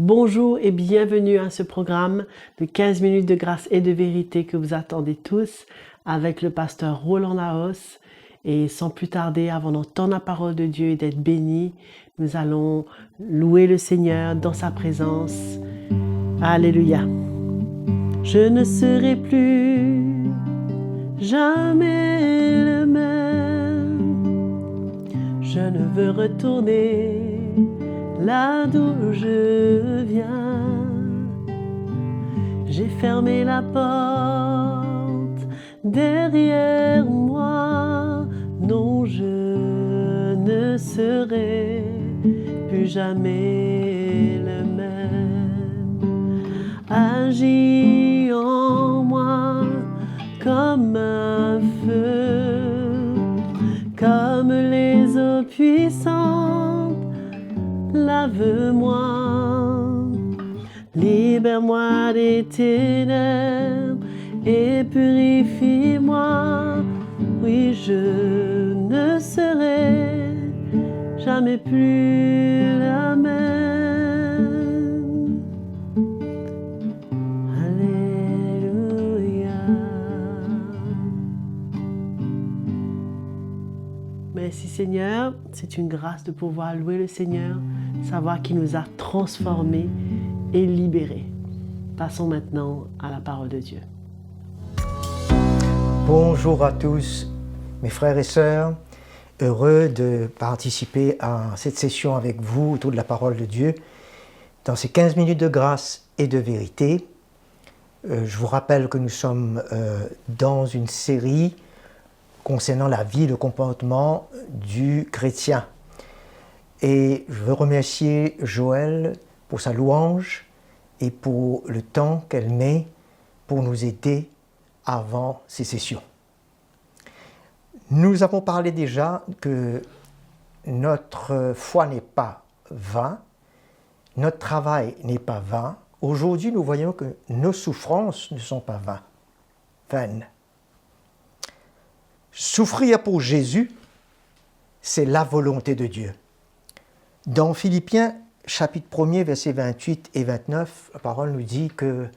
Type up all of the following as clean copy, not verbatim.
Bonjour et bienvenue à ce programme de 15 minutes de grâce et de vérité que vous attendez tous avec le pasteur Roland Naos. Et sans plus tarder, avant d'entendre la parole de Dieu et d'être bénis, nous allons louer le Seigneur dans sa présence. Alléluia. Je ne serai plus jamais le même. Je ne veux retourner là d'où je viens. J'ai fermé la porte derrière moi. Non, je ne serai plus jamais le même. Agis en moi comme un feu, comme les eaux puissantes. Lave-moi, libère-moi des ténèbres et purifie-moi. Oui, je ne serai jamais plus la même. Alléluia. Merci Seigneur, c'est une grâce de pouvoir louer le Seigneur, savoir qu'il nous a transformés et libérés. Passons maintenant à la parole de Dieu. Bonjour à tous, mes frères et sœurs. Heureux de participer à cette session avec vous autour de la parole de Dieu dans ces 15 minutes de grâce et de vérité. Je vous rappelle que nous sommes dans une série concernant la vie et le comportement du chrétien. Et je veux remercier Joël pour sa louange et pour le temps qu'elle met pour nous aider avant ces sessions. Nous avons parlé déjà que notre foi n'est pas vain, notre travail n'est pas vain. Aujourd'hui, nous voyons que nos souffrances ne sont pas vaines. Souffrir pour Jésus, c'est la volonté de Dieu. Dans Philippiens, chapitre 1er, versets 28 et 29, la parole nous dit que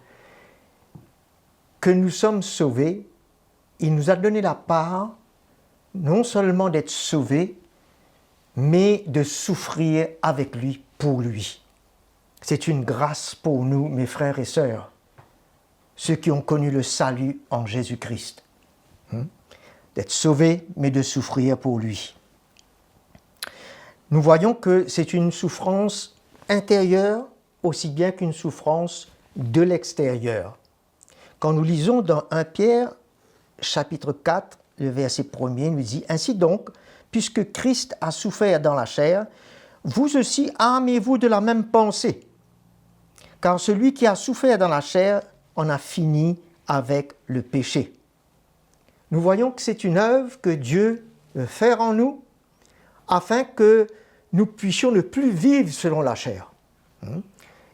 nous sommes sauvés. Il nous a donné la part, non seulement d'être sauvés, mais de souffrir avec lui, pour lui. C'est une grâce pour nous, mes frères et sœurs, ceux qui ont connu le salut en Jésus-Christ. D'être sauvés, mais de souffrir pour lui. Nous voyons que c'est une souffrance intérieure aussi bien qu'une souffrance de l'extérieur. Quand nous lisons dans 1 Pierre, chapitre 4, le verset 1er, nous dit « Ainsi donc, puisque Christ a souffert dans la chair, vous aussi armez-vous de la même pensée. Car celui qui a souffert dans la chair en a fini avec le péché. » Nous voyons que c'est une œuvre que Dieu veut faire en nous afin que nous puissions ne plus vivre selon la chair.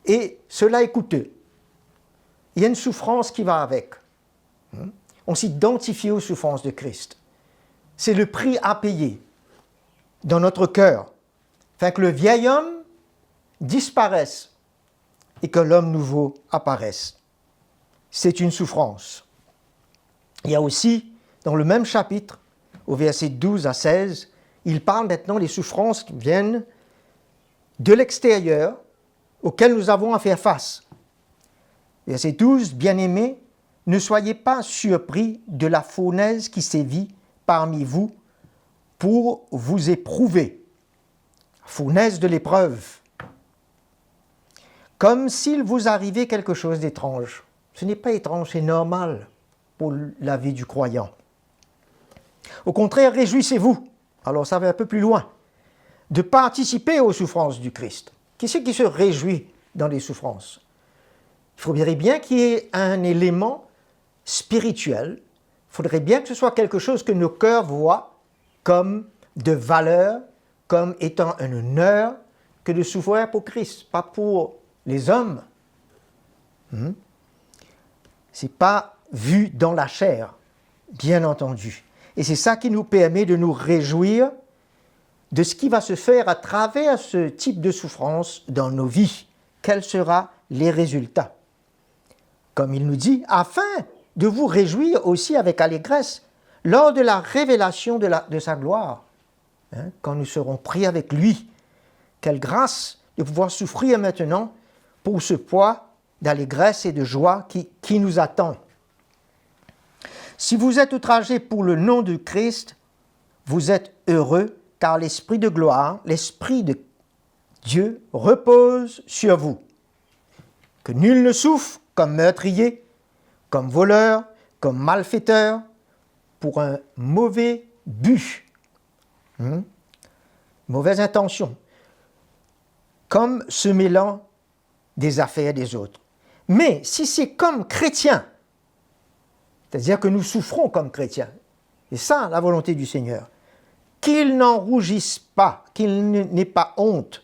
Et cela est coûteux. Il y a une souffrance qui va avec. On s'identifie aux souffrances de Christ. C'est le prix à payer dans notre cœur, afin que le vieil homme disparaisse et que l'homme nouveau apparaisse. C'est une souffrance. Il y a aussi, dans le même chapitre, au verset 12 à 16, il parle maintenant des souffrances qui viennent de l'extérieur auxquelles nous avons à faire face. Verset 12, « Bien-aimés, ne soyez pas surpris de la fournaise qui sévit parmi vous pour vous éprouver. » Fournaise de l'épreuve. Comme s'il vous arrivait quelque chose d'étrange. Ce n'est pas étrange, c'est normal pour la vie du croyant. Au contraire, réjouissez-vous. Alors ça va un peu plus loin. De participer aux souffrances du Christ. Qui c'est qui se réjouit dans les souffrances? Il faudrait bien qu'il y ait un élément spirituel. Il faudrait bien que ce soit quelque chose que nos cœurs voient comme de valeur, comme étant un honneur, que de souffrir pour Christ, pas pour les hommes. C'est pas vu dans la chair, bien entendu. Et c'est ça qui nous permet de nous réjouir de ce qui va se faire à travers ce type de souffrance dans nos vies quels seront les résultats. Comme il nous dit, afin de vous réjouir aussi avec allégresse lors de la révélation de sa gloire, quand nous serons pris avec lui. Quelle grâce de pouvoir souffrir maintenant pour ce poids d'allégresse et de joie qui nous attend. Si vous êtes outragés pour le nom de Christ, vous êtes heureux, car l'Esprit de gloire, l'Esprit de Dieu repose sur vous. Que nul ne souffre comme meurtrier, comme voleur, comme malfaiteur, pour un mauvais but, mauvaise intention, comme se mêlant des affaires des autres. Mais si c'est comme chrétien, c'est-à-dire que nous souffrons comme chrétiens, c'est ça la volonté du Seigneur, qu'il n'en rougisse pas, qu'il n'ait pas honte,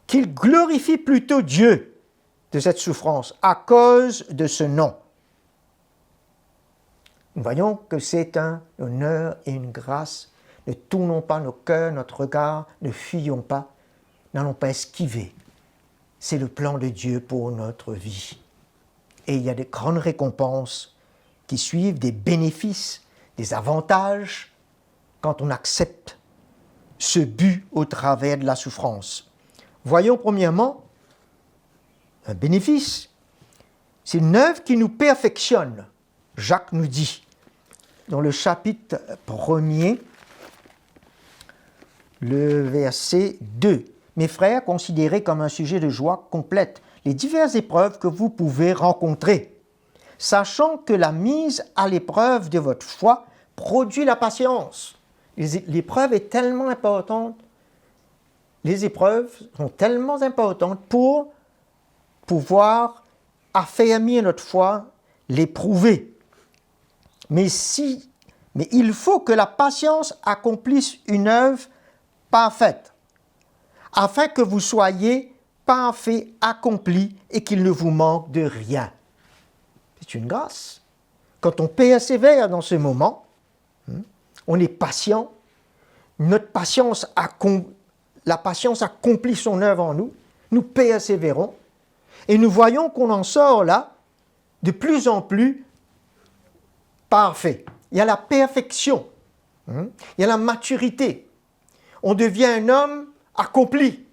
qu'il glorifie plutôt Dieu de cette souffrance à cause de ce nom. Nous voyons que c'est un honneur et une grâce. Ne tournons pas nos cœurs, notre regard, ne fuyons pas, n'allons pas esquiver. C'est le plan de Dieu pour notre vie. Et il y a des grandes récompenses qui suivent, des bénéfices, des avantages, quand on accepte ce but au travers de la souffrance. Voyons premièrement un bénéfice. C'est une œuvre qui nous perfectionne. Jacques nous dit, dans le chapitre 1er, le verset 2. « Mes frères, considérez comme un sujet de joie complète les diverses épreuves que vous pouvez rencontrer, sachant que la mise à l'épreuve de votre foi produit la patience. » L'épreuve est tellement importante, les épreuves sont tellement importantes pour pouvoir affermir notre foi, l'éprouver. Mais il faut que la patience accomplisse une œuvre parfaite, afin que vous soyez parfaits, accomplis et qu'il ne vous manque de rien. C'est une grâce. Quand on persévère dans ce moment, on est patient, la patience accomplit son œuvre en nous, nous persévérons et nous voyons qu'on en sort là de plus en plus parfait. Il y a la perfection, il y a la maturité. On devient un homme accompli.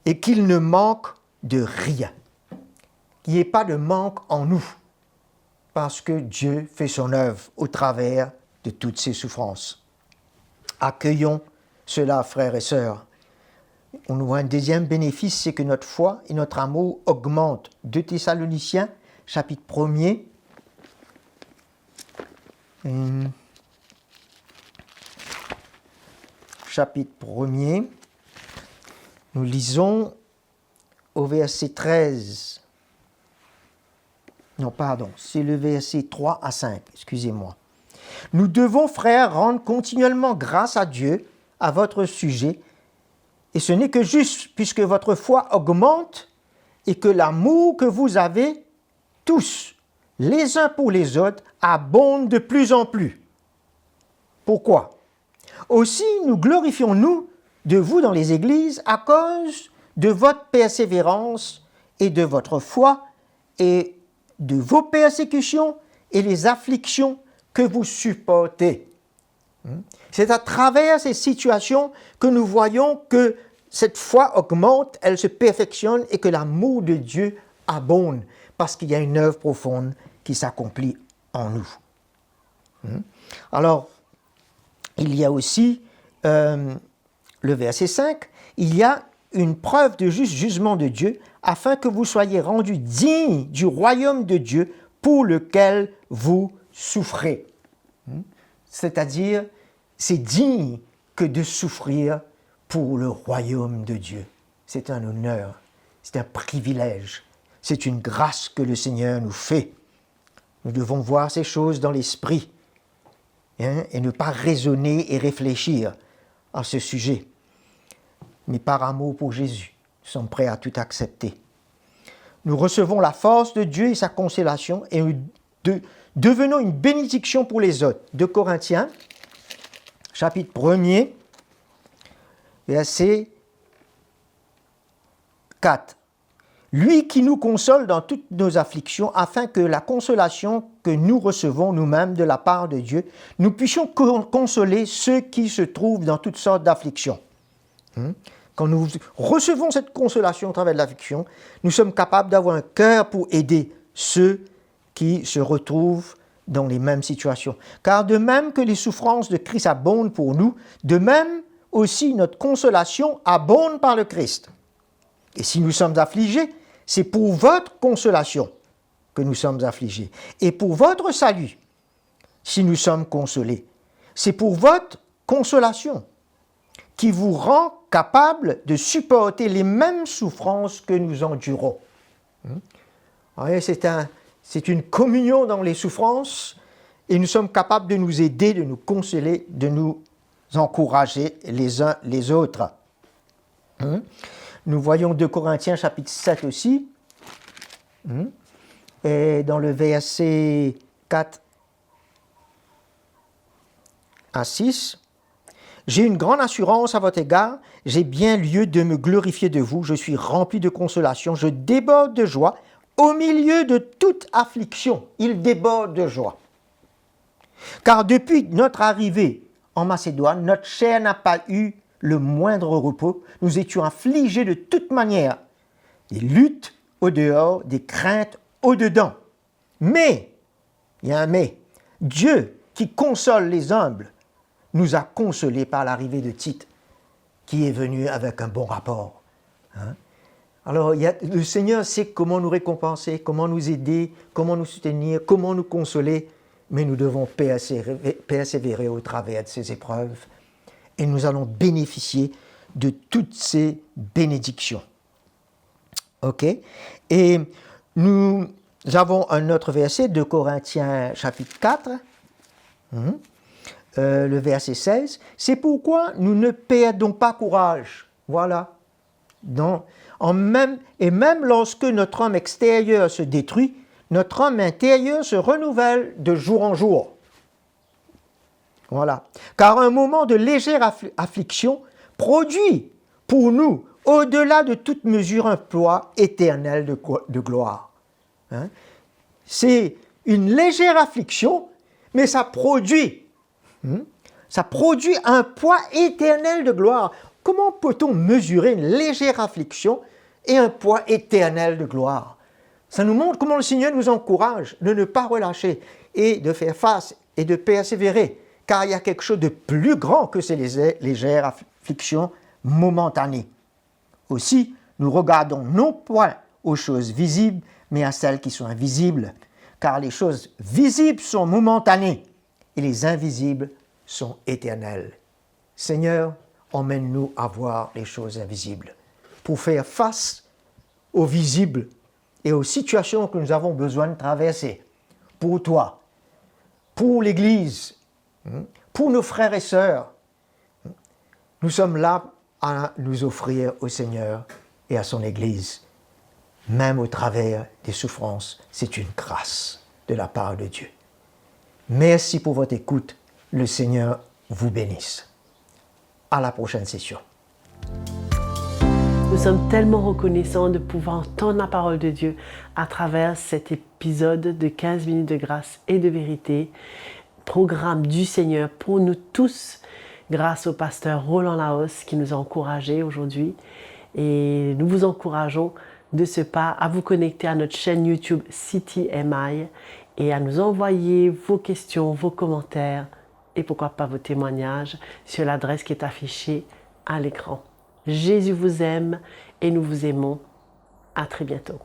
Et qu'il ne manque de rien. Qu'il n'y ait pas de manque en nous. Parce que Dieu fait son œuvre au travers de toutes ces souffrances. Accueillons cela, frères et sœurs. On voit un deuxième bénéfice, c'est que notre foi et notre amour augmentent. 2 Thessaloniciens, chapitre 1er. Chapitre 1er. Nous lisons au verset 13. Non, pardon, c'est le verset 3 à 5, excusez-moi. Nous devons, frères, rendre continuellement grâce à Dieu à votre sujet, et ce n'est que juste, puisque votre foi augmente et que l'amour que vous avez tous, les uns pour les autres, abonde de plus en plus. Pourquoi? Aussi, nous glorifions-nous de vous dans les églises à cause de votre persévérance et de votre foi et de vos persécutions et les afflictions que vous supportez. C'est à travers ces situations que nous voyons que cette foi augmente, elle se perfectionne et que l'amour de Dieu abonde parce qu'il y a une œuvre profonde qui s'accomplit en nous. Alors, il y a aussi le verset 5, il y a une preuve de juste jugement de Dieu afin que vous soyez rendus dignes du royaume de Dieu pour lequel vous souffrez. C'est-à-dire, c'est digne que de souffrir pour le royaume de Dieu. C'est un honneur, c'est un privilège, c'est une grâce que le Seigneur nous fait. Nous devons voir ces choses dans l'esprit et ne pas raisonner et réfléchir à ce sujet. Mais par amour pour Jésus, nous sommes prêts à tout accepter. Nous recevons la force de Dieu et sa consolation et devenons une bénédiction pour les autres. 2 Corinthiens, chapitre 1er, verset 4. Lui qui nous console dans toutes nos afflictions, afin que la consolation que nous recevons nous-mêmes de la part de Dieu, nous puissions consoler ceux qui se trouvent dans toutes sortes d'afflictions. Quand nous recevons cette consolation au travers de l'affliction, nous sommes capables d'avoir un cœur pour aider ceux qui se retrouvent dans les mêmes situations. Car de même que les souffrances de Christ abondent pour nous, de même aussi notre consolation abonde par le Christ. Et si nous sommes affligés, c'est pour votre consolation que nous sommes affligés. Et pour votre salut, si nous sommes consolés, c'est pour votre consolation qui vous rend capable de supporter les mêmes souffrances que nous endurons. C'est une communion dans les souffrances et nous sommes capables de nous aider, de nous consoler, de nous encourager les uns les autres. Nous voyons 2 Corinthiens chapitre 7 aussi, et dans le verset 4 à 6, « J'ai une grande assurance à votre égard, j'ai bien lieu de me glorifier de vous, je suis rempli de consolation, je déborde de joie, au milieu de toute affliction, il déborde de joie. Car depuis notre arrivée en Macédoine, notre chair n'a pas eu le moindre repos, nous étions affligés de toute manière, des luttes au dehors, des craintes au dedans. Mais, il y a un mais, Dieu qui console les humbles, nous a consolés par l'arrivée de Tite, qui est venu avec un bon rapport. Alors, le Seigneur sait comment nous récompenser, comment nous aider, comment nous soutenir, comment nous consoler, mais nous devons persévérer au travers de ces épreuves. Et nous allons bénéficier de toutes ces bénédictions. OK? Et nous avons un autre verset, 2 Corinthiens chapitre 4, le verset 16. « C'est pourquoi nous ne perdons pas courage. » Voilà. Et même lorsque notre homme extérieur se détruit, notre homme intérieur se renouvelle de jour en jour. Voilà. Car un moment de légère affliction produit pour nous, au-delà de toute mesure, un poids éternel de gloire. C'est une légère affliction, mais ça produit un poids éternel de gloire. Comment peut-on mesurer une légère affliction et un poids éternel de gloire? Ça nous montre comment le Seigneur nous encourage de ne pas relâcher et de faire face et de persévérer, car il y a quelque chose de plus grand que ces légères afflictions momentanées. Aussi, nous regardons non point aux choses visibles, mais à celles qui sont invisibles, car les choses visibles sont momentanées et les invisibles sont éternelles. Seigneur, emmène-nous à voir les choses invisibles pour faire face aux visibles et aux situations que nous avons besoin de traverser. Pour toi, pour l'Église, pour nos frères et sœurs. Nous sommes là à nous offrir au Seigneur et à son Église. Même au travers des souffrances, c'est une grâce de la part de Dieu. Merci pour votre écoute. Le Seigneur vous bénisse. À la prochaine session. Nous sommes tellement reconnaissants de pouvoir entendre la parole de Dieu à travers cet épisode de 15 minutes de grâce et de vérité, programme du Seigneur pour nous tous, grâce au pasteur Roland Laos qui nous a encouragés aujourd'hui. Et nous vous encourageons de ce pas à vous connecter à notre chaîne YouTube CityMI et à nous envoyer vos questions, vos commentaires et pourquoi pas vos témoignages sur l'adresse qui est affichée à l'écran. Jésus vous aime et nous vous aimons. À très bientôt.